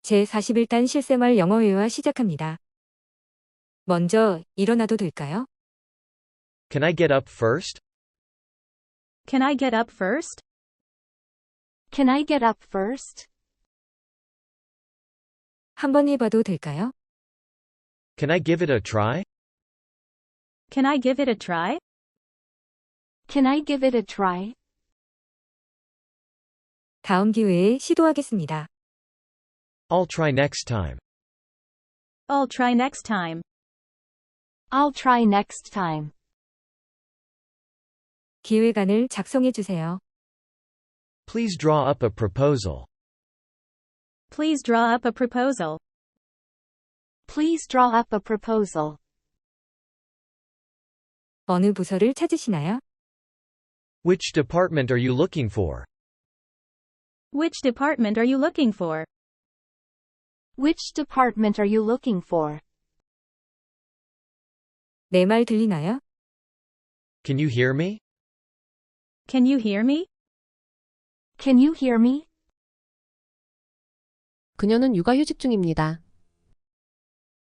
제41단 실생활 영어회화 시작합니다. 먼저 일어나도 될까요? Can I get up first? Can I get up first? Can I get up first? 한번 해봐도 될까요? Can I give it a try? Can I give it a try? Can I give it a try? 다음 기회에 시도하겠습니다. I'll try next time. I'll try next time. I'll try next time. 기획안을 작성해 주세요. Please draw up a proposal. Please draw up a proposal. Please draw up a proposal. 어느 부서를 찾으시나요? Which department are you looking for? Which department are you looking for? Which department are you looking for? 내 말 들리나요? Can you hear me? Can you hear me? Can you hear me? 그녀는 육아휴직 중입니다.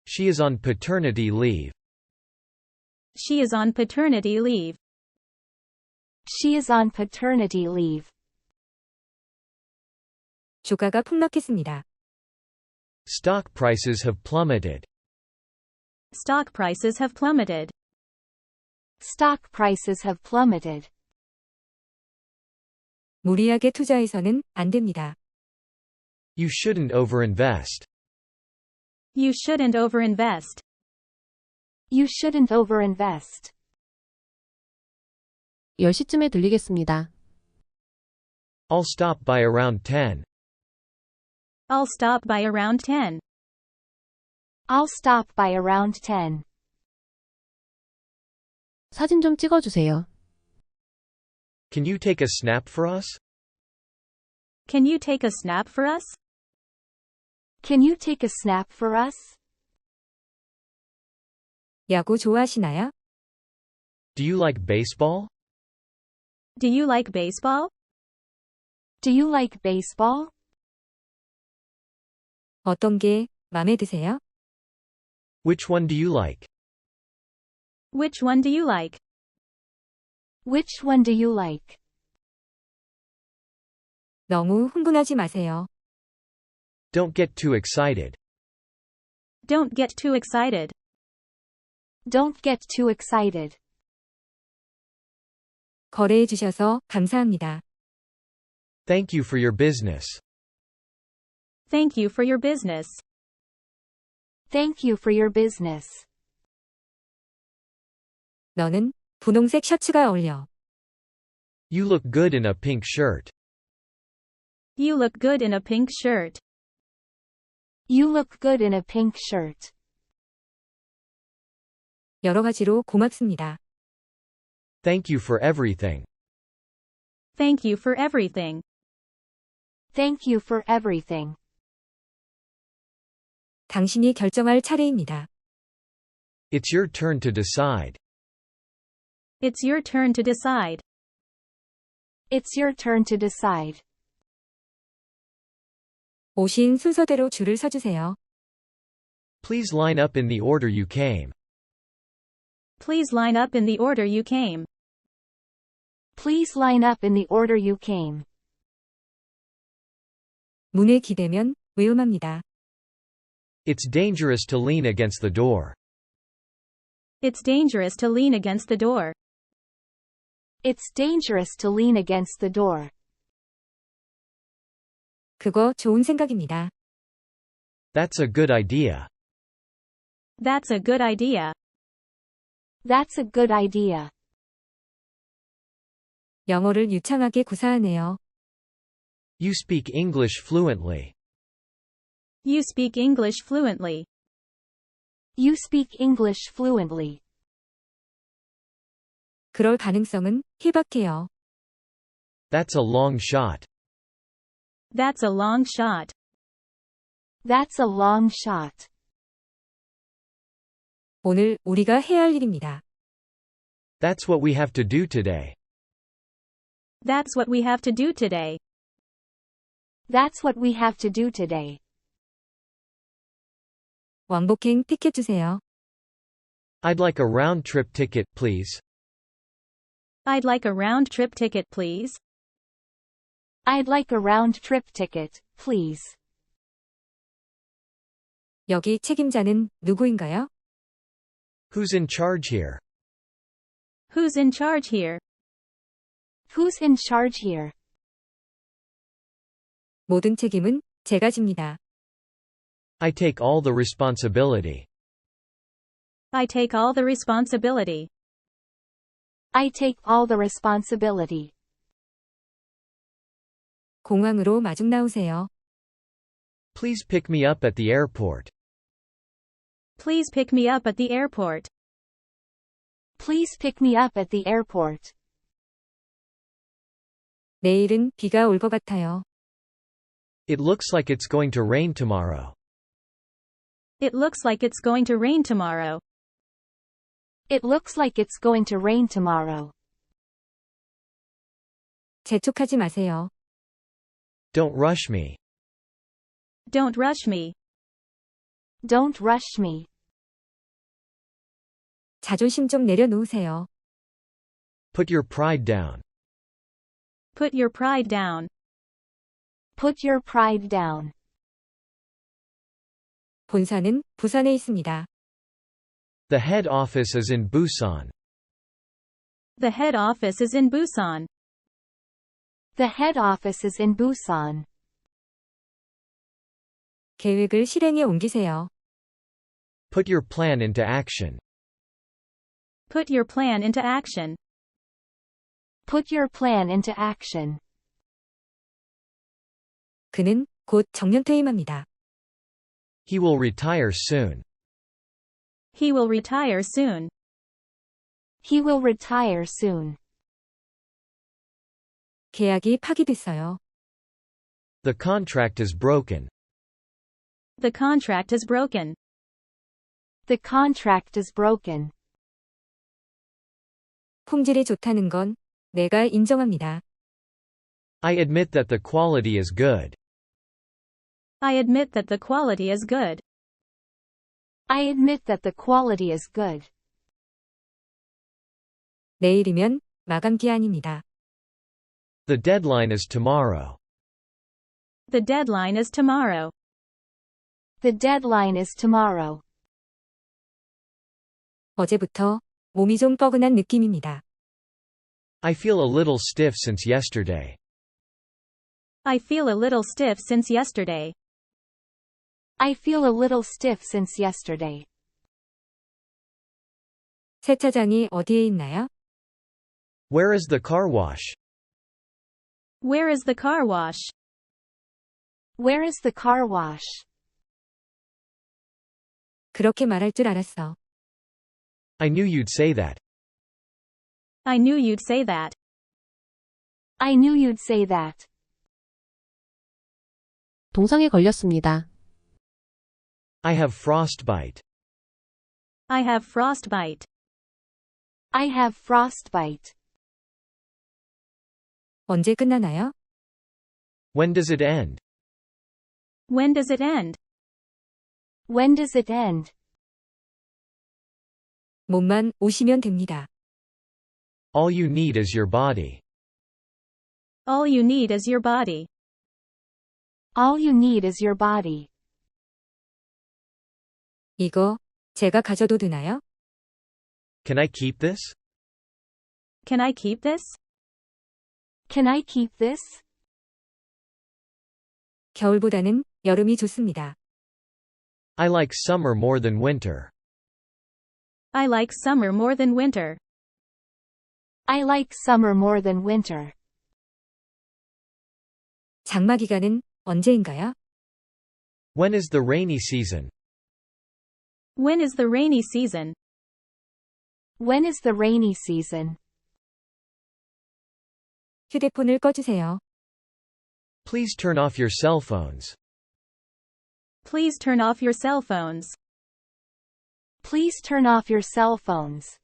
She is on paternity leave. She is on paternity leave. She is on paternity leave. 주가가 폭락했습니다. Stock prices have plummeted. Stock prices have plummeted. Stock prices have plummeted. 무리하게 투자해서는 안 됩니다. You shouldn't overinvest. You shouldn't overinvest. You shouldn't overinvest. 10시쯤에 들리겠습니다. I'll stop by around 10. I'll stop by around 10. I'll stop by around 10. 사진 좀 찍어주세요. Can you take a snap for us? Can you take a snap for us? Can you take a snap for us? 야구 좋아하시나요? Do you like baseball? Do you like baseball? Do you like baseball? 어떤 게 마음에 드세요? Which one do you like? Which one do you like? Which one do you like? 너무 흥분하지 마세요. Don't get too excited. Don't get too excited. Don't get too excited. 거래해 주셔서 감사합니다. Thank you for your business. Thank you for your business. Thank you for your business. 너는 분홍색 셔츠가 어울려. You look good in a pink shirt. You look good in a pink shirt. You look good in a pink shirt. 여러 가지로 고맙습니다. Thank you for everything. Thank you for everything. Thank you for everything. 당신이 결정할 차례입니다. It's your turn to decide. It's your turn to decide. It's your turn to decide. 오신 순서대로 줄을 서주세요. Please line up in the order you came. Please line up in the order you came. Please line up in the order you came. 문에 기대면 위험합니다. It's dangerous to lean against the door. It's dangerous to lean against the door. It's dangerous to lean against the door. 그거 좋은 생각입니다. That's a good idea. That's a good idea. That's a good idea. 영어를 유창하게 구사하네요. You speak English fluently. You speak English fluently. You speak English fluently. 그럴 가능성은 희박해요. That's a long shot. That's a long shot. That's a long shot. 오늘 우리가 해야 할 일입니다. That's what we have to do today. That's what we have to do today. That's what we have to do today. 왕복행 티켓 주세요. I'd like a round-trip ticket, please. I'd like a round-trip ticket, please. I'd like a round-trip ticket, please. 여기 책임자는 누구인가요? Who's in charge here? Who's in charge here? Who's in charge here? 모든 책임은 제가 집니다. I take all the responsibility. I take all the responsibility. I take all the responsibility. 공항으로 마중 나오세요. Please pick me up at the airport. Please pick me up at the airport. Please pick me up at the airport. 내일은 비가 올 것 같아요. It looks like it's going to rain tomorrow. It looks like it's going to rain tomorrow. It looks like it's going to rain tomorrow. 재촉하지 마세요. Don't rush me. Don't rush me. Don't rush me. 자존심 좀 내려놓으세요. Put your pride down. Put your pride down. Put your pride down. 본사는 부산에 있습니다. The head office is in Busan. The head office is in Busan. The head office is in Busan. 계획을 실행에 옮기세요. Put your plan into action. Put your plan into action. Put your plan into action. 그는 곧 정년퇴임합니다. He will retire soon. He will retire soon. He will retire soon. 계약이 파기됐어요. The contract is broken. The contract is broken. The contract is broken. 품질이 좋다는 건 내가 인정합니다. I admit that the quality is good. I admit that the quality is good. I admit that the quality is good. 내일이면 마감 기한입니다. The deadline is tomorrow. The deadline is tomorrow. The deadline is tomorrow. 어제부터 몸이 좀 뻐근한 느낌입니다. I feel a little stiff since yesterday. I feel a little stiff since yesterday. I feel a little stiff since yesterday. 세차장이 어디에 있나요? Where is the car wash? Where is the car wash? Where is the car wash? 그렇게 말할 줄 알았어. I knew you'd say that. I knew you'd say that. I knew you'd say that. 동상에 걸렸습니다. I have frostbite. I have frostbite. I have frostbite. 언제 끝나나요? When does it end? When does it end? When does it end? 몸만 오시면 됩니다. All you need is your body. All you need is your body. All you need is your body. 이거 제가 가져도 되나요? Can I keep this? Can I keep this? Can I keep this? 겨울보다는 여름이 좋습니다. I like summer more than winter. I like summer more than winter. I like summer more than winter. 장마 기간은 언제인가요? When is the rainy season? When is the rainy season? When is the rainy season? 휴대폰을 꺼주세요. Please turn off your cell phones. Please turn off your cell phones. Please turn off your cell phones.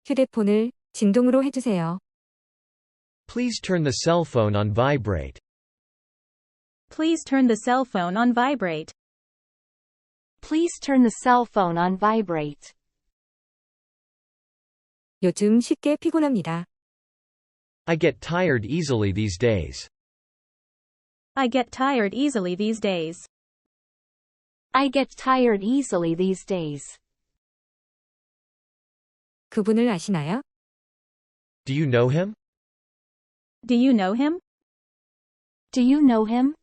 휴대폰을 진동으로 해주세요. Please turn the cell phone on vibrate. Please turn the cell phone on vibrate. Please turn the cell phone on vibrate. 요즘 쉽게 피곤합니다. I get tired easily these days. I get tired easily these days. I get tired easily these days. 그분을 아시나요? Do you know him? Do you know him? Do you know him?